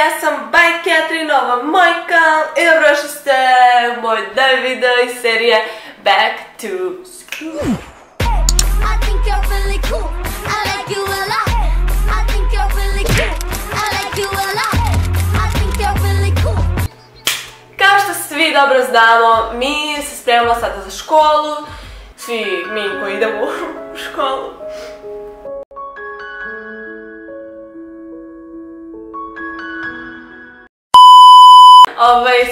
ja sam by Catherine, ovo moj kanal i dobrodošli ste u moj novi video iz serije Back to School. Kao što svi dobro znamo, mi se spremamo sada za školu, svi mi koji idemo u školu.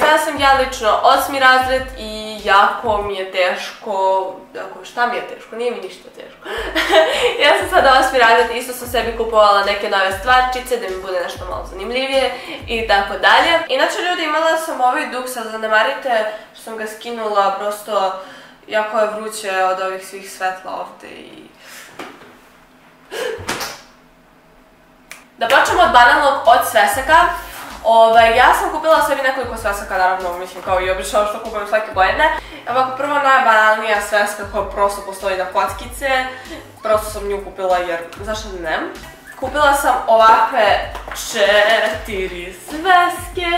Sada sam ja lično 8. razred i jako mi je teško, šta mi je teško? Nije mi ništa teško. Ja sam sada 8. razred, isto sam sebi kupovala neke nove stvarčice da mi bude nešto malo zanimljivije i tako dalje. Inače ljudi, imala sam ovaj dug, sad zanemarite što sam ga skinula, prosto jako je vruće od ovih svih svetla ovde i... Da počnemo od banalnog, od svesaka. Ja sam kupila sebi nekoliko svesaka, naravno, mislim kao i obično što kupujem svake godine. Ovako, prvo najbanalnija sveska koja prosto postoji na kockice, prosto sam nju kupila jer, zašto ne? Kupila sam ovakve 4 sveske,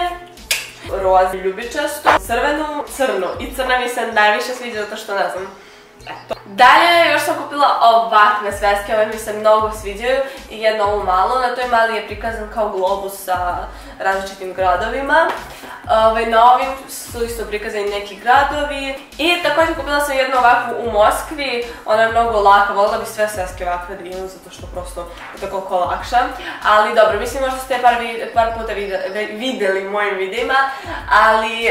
roz, ljubičastu, crvenu, crnu i crna mi se najviše sviđa zato što ne znam. Eto. Dalje još sam kupila ovakve sveske, ove mi se mnogo sviđaju i jednu ovu malu, na toj mali je prikazan kao globus sa različitim gradovima. Na ovim su isto prikazani neki gradovi i također kupila sam jednu ovakvu u Moskvi, ona je mnogo laka, voljela bi sve sveske ovakve da imam zato što prosto je to koliko lakša, ali dobro, mislim možda ste par puta videli u mojim videima, ali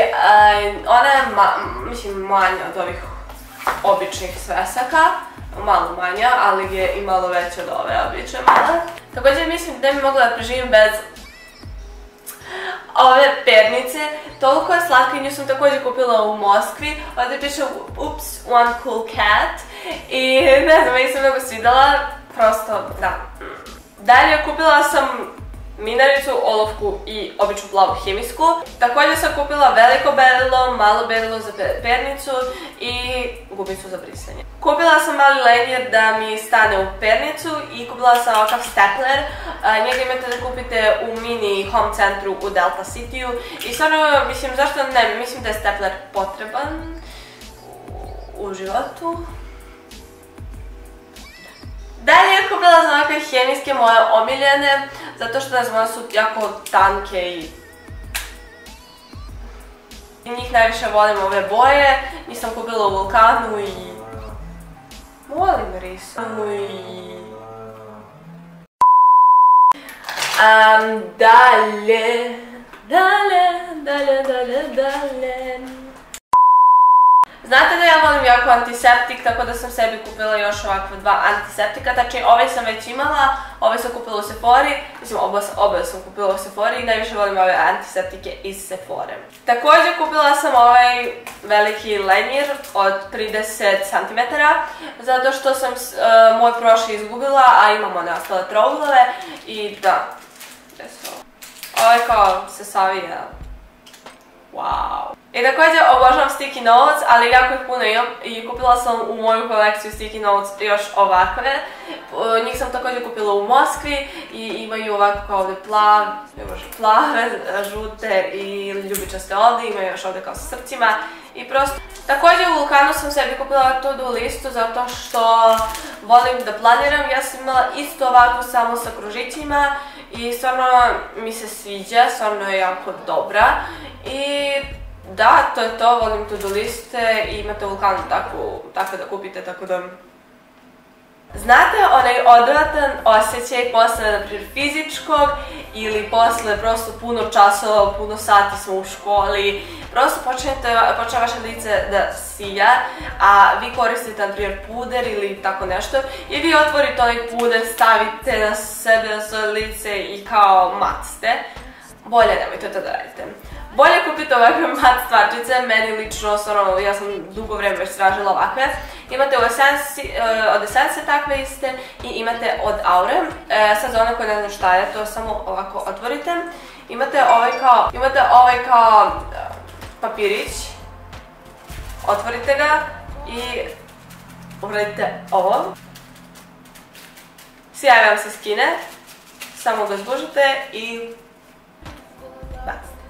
ona je manja od ovih običnih svesaka, malo manja, ali je i malo veća od ove obične male. Također mislim da bi mogla da preživim bez ove pernice, toliko je slatka i nju sam također kupila u Moskvi, ovdje piše Oops, one cool cat i ne znam, meni se mnogo svidala, prosto da. Dalje kupila sam minaricu, olovku i običnu plavu hemijsku. Također sam kupila veliko berilo, malo berilo za pernicu i gubicu za brisanje. Kupila sam mali lenjer da mi stane u pernicu i kupila sam ovakav stapler. Njega imate da kupite u mini home centru u Delta City-u i stvarno, mislim, zašto ne, mislim da je stapler potreban u životu. Dalje kupila sam ovakve hemijske moje omiljene, zato što ne znam, one su jako tanke i njih najviše volim ove boje. Njih sam kupila u Vulkanu i... volim risanu i... Dalje... Znate da ja volim jako antiseptik, tako da sam sebi kupila još ovakve 2 antiseptika, tačnije ovaj sam već imala, ovaj sam kupila u Sephori, mislim oboje sam kupila u Sephori i najviše volim ove antiseptike iz Sephore. Također kupila sam ovaj veliki lenjer od 30 cm, zato što sam moj prošli izgubila, a imam one ostale trouglove i da, gdje su ovo? Ovo je kao se savija. Wow. I također obožavam sticky notes, ali jako ih puno imam i kupila sam u moju kolekciju sticky notes još ovakve. Njih sam također kupila u Moskvi i imaju ovako kao ovdje plave, žute i ljubičaste ovdje, imaju još ovdje kao sa srcima i prosto. Također u Vulkanu sam sebi kupila to-do listu zato što volim da planiram. Ja sam imala isto ovako samo sa kružićima i stvarno mi se sviđa, stvarno je jako dobra i da, to je to, volim to-do liste i imate u Vulkanu takve da kupite, tako da... Znate onaj odvratan osjećaj posle, na primjer, fizičkog ili posle prosto puno časova, puno sati smo u školi, prosto počne vaše lice da sija, a vi koristite, na primjer, puder ili tako nešto i vi otvorite onaj puder, stavite na sebe, na svoje lice i kao mat ste. Bolje nemojte to da radite. Bolje kupite ovakve mat stvarčice, meni lično, stvarno, ja sam dugo vreme već tražila ovakve. Imate od Essence takve iste i imate od Aure. Sad za one koje ne znam šta je, to samo ovako otvorite. Imate ovaj kao papirić, otvorite ga i uradite ovo. Sjaj vam se skine, samo ga zbužite i bacite.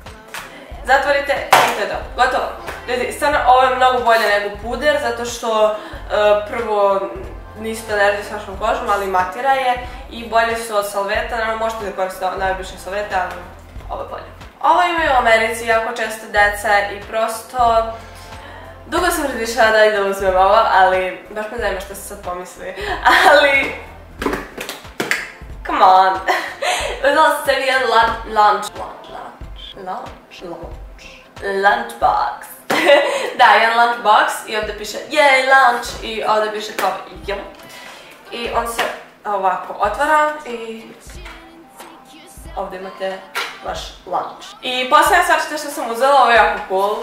Zatvorite i to je to. Gotovo. Ljudi, stvarno ovo je mnogo bolje nego puder, zato što prvo niste alergiji s vašom kožom, ali matira je i bolje su od salveta, naravno možete da koristite najobičnije salvete, ali ovo je bolje. Ovo imaju u Americi jako često deca i prosto dugo sam razmišljala da idem uzmem ovo, ali baš me zanima što se sad pomisli, ali come on. Uzela sam sebi jedan lunchbox. Da, jedan lunchbox i ovdje piše yay lunch i ovdje piše kao jum. I on se ovako otvara i ovdje imate vaš lunch. I posljednja stvar što sam uzela, ovo je jako cool.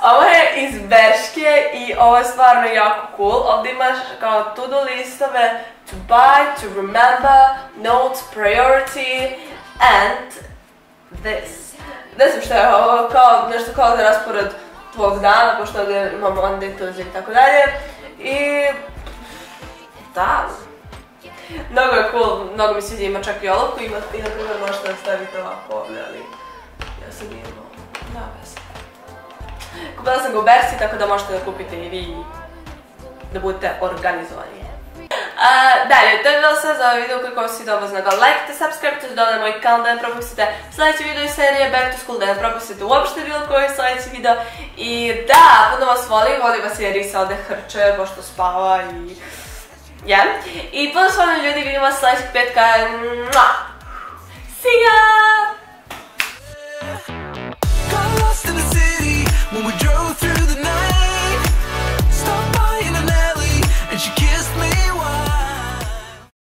Ovo je iz Berške i ovo je stvarno jako cool. Ovdje imaš kao to-do listove, to buy, to remember, notes, priority and this. Ne znam što je ovo, kao nešto kao za raspored tvog dana, pošto ovdje imamo Monday, Tuesday i tako dalje. I da, mnogo je cool, mnogo mi sviđa, ima čak i olovku i na primjer možete da stavite ovako ovdje, ali ja sam imao, da, bez. Kupila sam ga u Bersi, tako da možete da kupite i vi da budete organizovani. Dalje, to je bilo sve za ovaj video. Ukoliko vam se svidio, obavezno ga lajkite, subscribe-te, dodajte moj kanal da ne propustite sljedeći video iz serije Back to School, da ne propustite uopšte bilo koji sljedeći video. I da, puno vas volim vas jer Risa ovdje hrče, pošto spava i ja. I puno vas volim ljudi, vidimo vas sljedećeg petka. See ya!